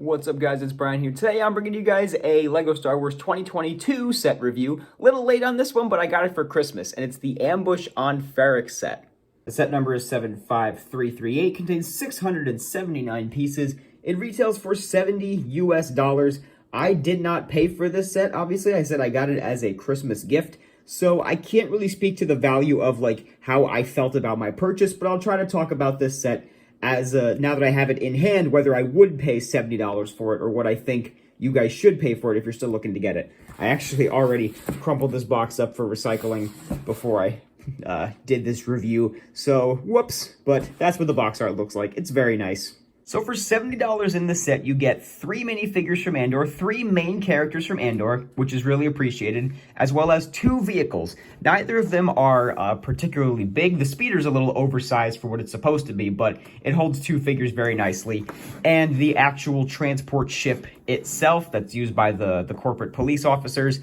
What's up, guys? It's Brian here. Today I'm bringing you guys a LEGO Star Wars 2022 set review. Little late on this one, but I got it for Christmas, and it's the Ambush on Ferrix set. The set number is 75338, contains 679 pieces. It retails for $70 US. I did not pay for this set, obviously. I said I got it as a Christmas gift, so I can't really speak to the value of how I felt about my purchase, but I'll try to talk about this set as now that I have it in hand, whether I would pay $70 for it or what I think you guys should pay for it if you're still looking to get it. I actually already crumpled this box up for recycling before I did this review, so whoops, but that's what the box art looks like. It's very nice. So for $70 in the set, you get 3 minifigures from Andor, 3 main characters from Andor, which is really appreciated, as well as 2 vehicles. Neither of them are particularly big. The speeder's a little oversized for what it's supposed to be, but it holds 2 figures very nicely. And the actual transport ship itself that's used by the corporate police officers,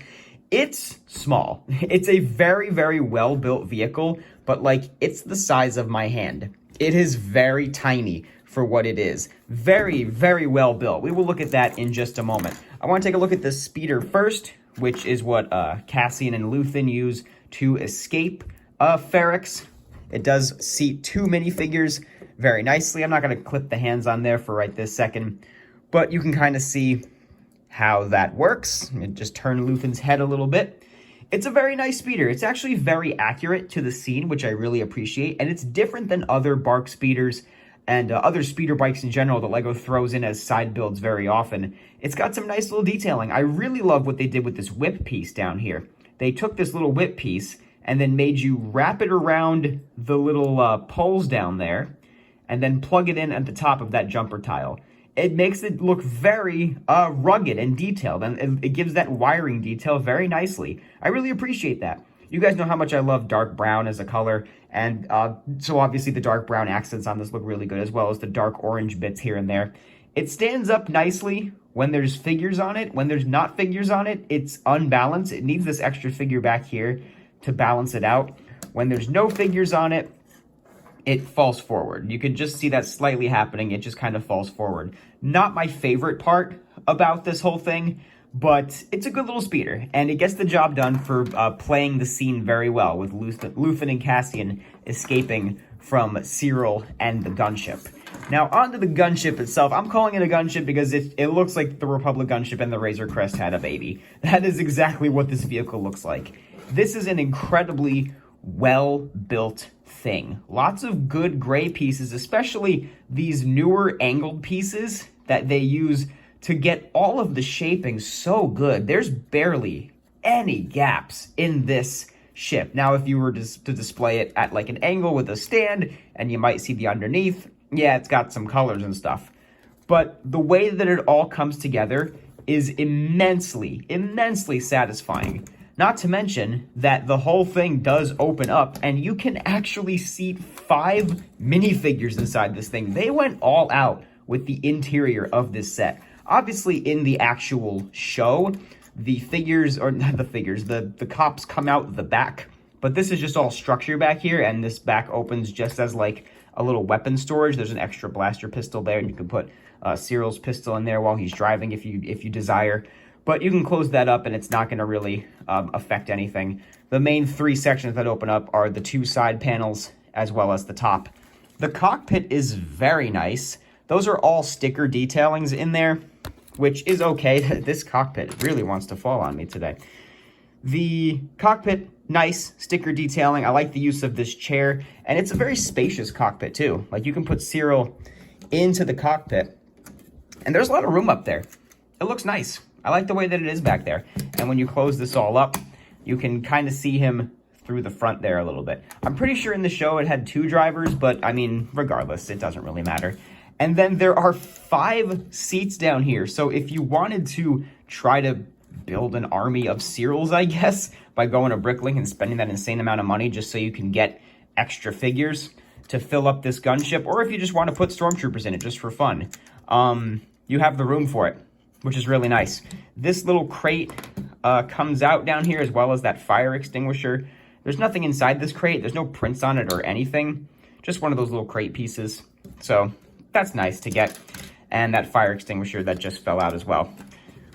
it's small. It's a very, very well-built vehicle, but it's the size of my hand. It is very tiny for what it is. Very, very well built. We will look at that in just a moment. I want to take a look at the speeder first, which is what Cassian and Luthen use to escape Ferrix. It does seat 2 minifigures very nicely. I'm not going to clip the hands on there for right this second, but you can kind of see how that works. Just turn Luthen's head a little bit. It's a very nice speeder. It's actually very accurate to the scene, which I really appreciate, and it's different than other BARC speeders and other speeder bikes in general that LEGO throws in as side builds very often. It's got some nice little detailing. I really love what they did with this whip piece down here. They took this little whip piece and then made you wrap it around the little poles down there and then plug it in at the top of that jumper tile. It makes it look very rugged and detailed, and it gives that wiring detail very nicely. I really appreciate that. You guys know how much I love dark brown as a color, and so obviously the dark brown accents on this look really good, as well as the dark orange bits here and there. It stands up nicely when there's figures on it. When there's not figures on it, it's unbalanced. It needs this extra figure back here to balance it out. When there's no figures on it, it falls forward. You can just see that slightly happening. It just kind of falls forward. Not my favorite part about this whole thing, but it's a good little speeder, and it gets the job done for playing the scene very well, with Luthen and Cassian escaping from Cyril and the gunship. Now, onto the gunship itself. I'm calling it a gunship because it looks like the Republic gunship and the Razor Crest had a baby. That is exactly what this vehicle looks like. This is an incredibly well-built thing. Lots of good gray pieces, especially these newer angled pieces that they use to get all of the shaping so good. There's barely any gaps in this ship. Now, if you were to display it at an angle with a stand, and you might see the underneath, yeah, it's got some colors and stuff. But the way that it all comes together is immensely, immensely satisfying. Not to mention that the whole thing does open up, and you can actually seat 5 minifigures inside this thing. They went all out with the interior of this set. Obviously, in the actual show, the figures, or not the figures, the cops come out the back, but this is just all structure back here, and this back opens just as a little weapon storage. There's an extra blaster pistol there, and you can put Cyril's pistol in there while he's driving if you desire. But you can close that up, and it's not going to really affect anything. The main 3 sections that open up are the 2 side panels, as well as the top. The cockpit is very nice. Those are all sticker detailings in there, which is okay. This cockpit really wants to fall on me today. The cockpit, nice sticker detailing. I like the use of this chair, and it's a very spacious cockpit too. You can put Cyril into the cockpit, and there's a lot of room up there. It looks nice. I like the way that it is back there. And when you close this all up, you can kind of see him through the front there a little bit. I'm pretty sure in the show it had 2 drivers, but I mean, regardless, it doesn't really matter. And then there are 5 seats down here. So if you wanted to try to build an army of Cyrils, I guess, by going to Bricklink and spending that insane amount of money just so you can get extra figures to fill up this gunship, or if you just want to put stormtroopers in it just for fun, you have the room for it, which is really nice. This little crate comes out down here, as well as that fire extinguisher. There's nothing inside this crate. There's no prints on it or anything. Just one of those little crate pieces. So that's nice to get. and that fire extinguisher that just fell out as well.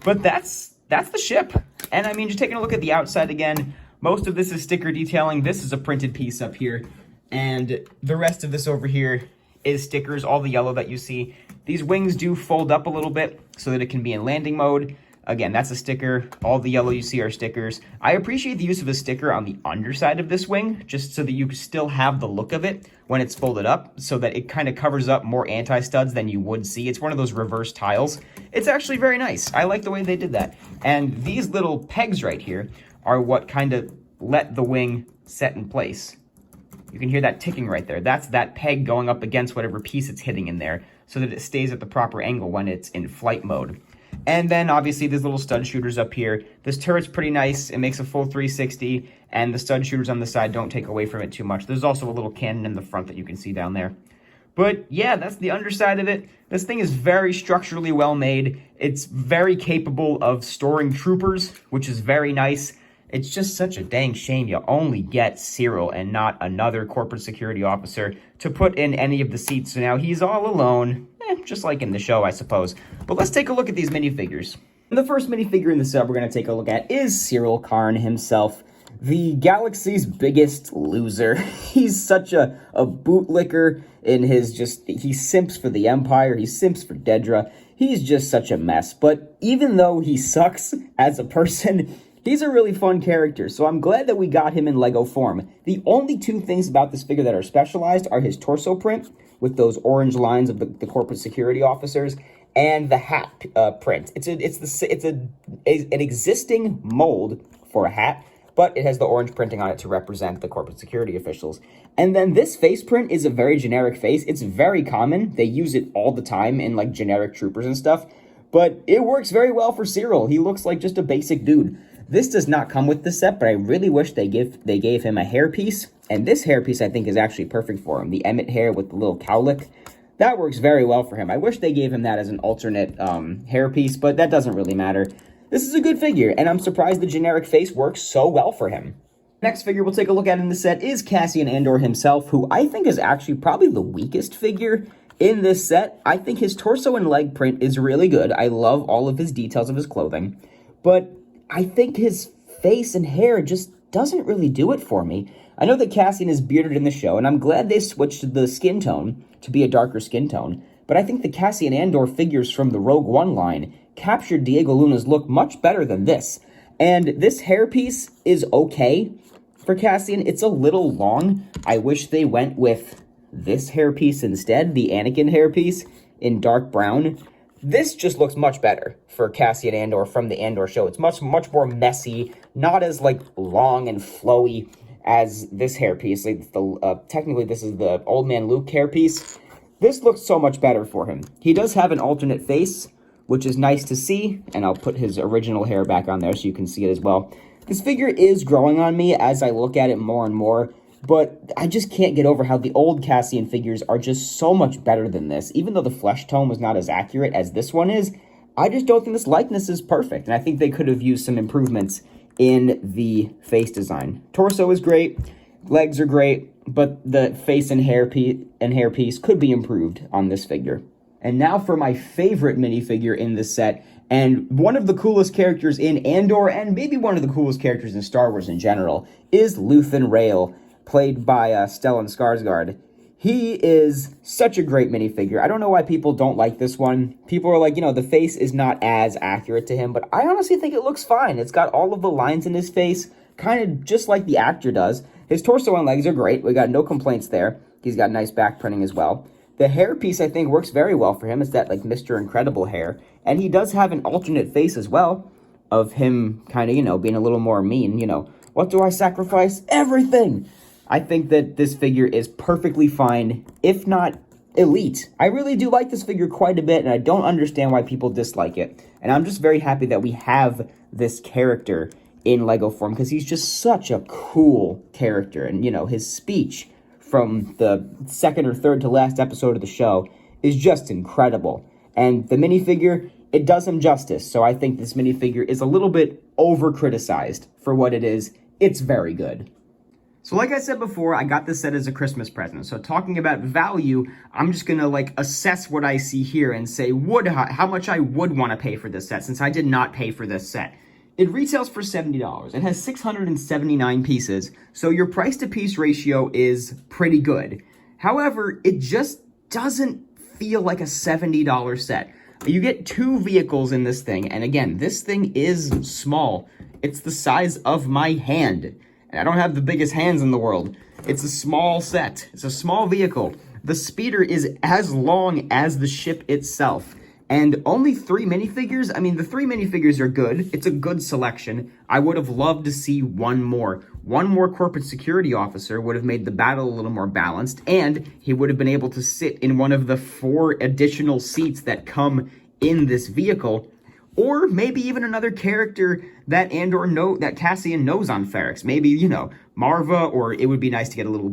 But that's the ship. And I mean, just taking a look at the outside again, most of this is sticker detailing. This is a printed piece up here, and the rest of this over here is stickers, all the yellow that you see. These wings do fold up a little bit so that it can be in landing mode. Again, that's a sticker. All the yellow you see are stickers. I appreciate the use of a sticker on the underside of this wing, just so that you still have the look of it when it's folded up, so that it kind of covers up more anti-studs than you would see. It's one of those reverse tiles. It's actually very nice. I like the way they did that. And these little pegs right here are what kind of let the wing set in place. You can hear that ticking right there. That's that peg going up against whatever piece it's hitting in there, so that it stays at the proper angle when it's in flight mode. And then obviously these little stud shooters up here. This turret's pretty nice. It makes a full 360, and the stud shooters on the side don't take away from it too much. There's also a little cannon in the front that you can see down there. But yeah, that's the underside of it. This thing is very structurally well made. It's very capable of storing troopers, which is very nice. It's just such a dang shame you only get Cyril and not another corporate security officer to put in any of the seats. So now he's all alone, just like in the show, I suppose. But let's take a look at these minifigures. The first minifigure in the set we're going to take a look at is Cyril Karn himself, the galaxy's biggest loser. He's such a bootlicker in his he simps for the Empire, he simps for Dedra. He's just such a mess. But even though he sucks as a person, he's a really fun character, so I'm glad that we got him in Lego form. The only two things about this figure that are specialized are his torso print, with those orange lines of the corporate security officers, and the hat print. It's an existing mold for a hat, but it has the orange printing on it to represent the corporate security officials. And then this face print is a very generic face. It's very common. They use it all the time in like generic troopers and stuff, but it works very well for Cyril. He looks like just a basic dude. This does not come with the set, but I really wish they gave him a hairpiece. And this hairpiece, I think, is actually perfect for him. The Emmett hair with the little cowlick. That works very well for him. I wish they gave him that as an alternate hairpiece, but that doesn't really matter. This is a good figure, and I'm surprised the generic face works so well for him. Next figure we'll take a look at in the set is Cassian Andor himself, who I think is actually probably the weakest figure in this set. I think his torso and leg print is really good. I love all of his details of his clothing, but I think his face and hair just doesn't really do it for me. I know that Cassian is bearded in the show, and I'm glad they switched the skin tone to be a darker skin tone, but I think the Cassian Andor figures from the Rogue One line captured Diego Luna's look much better than this. And this hairpiece is okay for Cassian. It's a little long. I wish they went with this hairpiece instead, the Anakin hairpiece in dark brown. This just looks much better for Cassian Andor from the Andor show. It's much more messy, not as like long and flowy as this hairpiece. Like technically this is the Old Man Luke hairpiece. This looks so much better for him. He does have an alternate face, which is nice to see, and I'll put his original hair back on there so you can see it as well. This figure is growing on me as I look at it more and more, but I just can't get over how the old Cassian figures are just so much better than this. Even though the flesh tone was not as accurate as this one is, I just don't think this likeness is perfect, and I think they could have used some improvements in the face design. Torso is great, legs are great, but the face and hairpiece could be improved on this figure. And now for my favorite minifigure in this set, and one of the coolest characters in Andor, and maybe one of the coolest characters in Star Wars in general, is Luthen Rael, played by Stellan Skarsgård. He is such a great minifigure. I don't know why people don't like this one. People are like, the face is not as accurate to him, but I honestly think it looks fine. It's got all of the lines in his face, kind of just like the actor does. His torso and legs are great. We got no complaints there. He's got nice back printing as well. The hairpiece, I think, works very well for him. It's that, like, Mr. Incredible hair. And he does have an alternate face as well of him kind of, being a little more mean. What do I sacrifice? Everything! I think that this figure is perfectly fine, if not elite. I really do like this figure quite a bit, and I don't understand why people dislike it. And I'm just very happy that we have this character in Lego form, because he's just such a cool character. And, his speech from the second or third to last episode of the show is just incredible. And the minifigure, it does him justice. So I think this minifigure is a little bit over-criticized for what it is. It's very good. So like I said before, I got this set as a Christmas present. So talking about value, I'm just gonna like assess what I see here and say how much I would want to pay for this set, since I did not pay for this set. It retails for $70. It has 679 pieces, so your price to piece ratio is pretty good. However, it just doesn't feel like a $70 set. You get 2 vehicles in this thing, and again, this thing is small. It's the size of my hand. And I don't have the biggest hands in the world. It's a small set. It's a small vehicle. The speeder is as long as the ship itself. And only 3 minifigures? I mean, the 3 minifigures are good. It's a good selection. I would have loved to see one more. One more corporate security officer would have made the battle a little more balanced, and he would have been able to sit in one of the 4 additional seats that come in this vehicle. Or maybe even another character that that Cassian knows on Ferrix. Maybe, you know, Marva, or it would be nice to get a little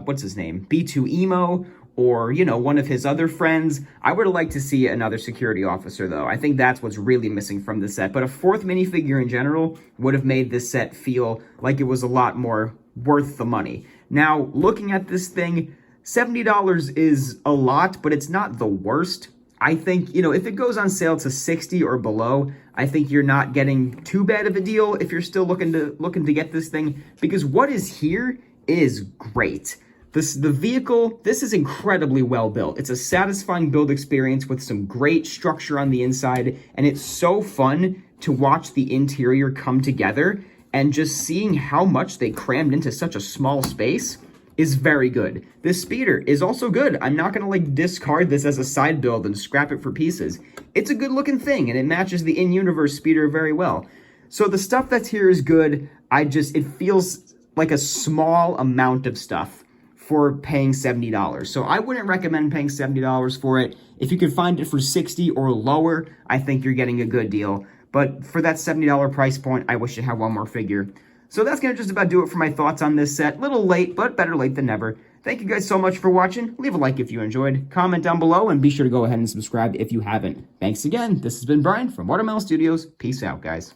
what's his name? B2 Emo, or, you know, one of his other friends. I would have liked to see another security officer, though. I think that's what's really missing from the set. But a 4th minifigure in general would have made this set feel like it was a lot more worth the money. Now, looking at this thing, $70 is a lot, but it's not the worst. I think, you know, if it goes on sale to 60 or below, I think you're not getting too bad of a deal if you're still looking to get this thing, because what is here is great. The vehicle, this is incredibly well built. It's a satisfying build experience with some great structure on the inside, and it's so fun to watch the interior come together, and just seeing how much they crammed into such a small space is very good. This speeder is also good. I'm not gonna like discard this as a side build and scrap it for pieces. It's a good looking thing, and it matches the in-universe speeder very well. So the stuff that's here is good. It feels like a small amount of stuff for paying $70. So I wouldn't recommend paying $70 for it. If you could find it for 60 or lower, I think you're getting a good deal. But for that $70 price point, I wish it had one more figure. So that's going to just about do it for my thoughts on this set. Little late, but better late than never. Thank you guys so much for watching. Leave a like if you enjoyed. Comment down below, and be sure to go ahead and subscribe if you haven't. Thanks again. This has been Brian from Watermelon Studios. Peace out, guys.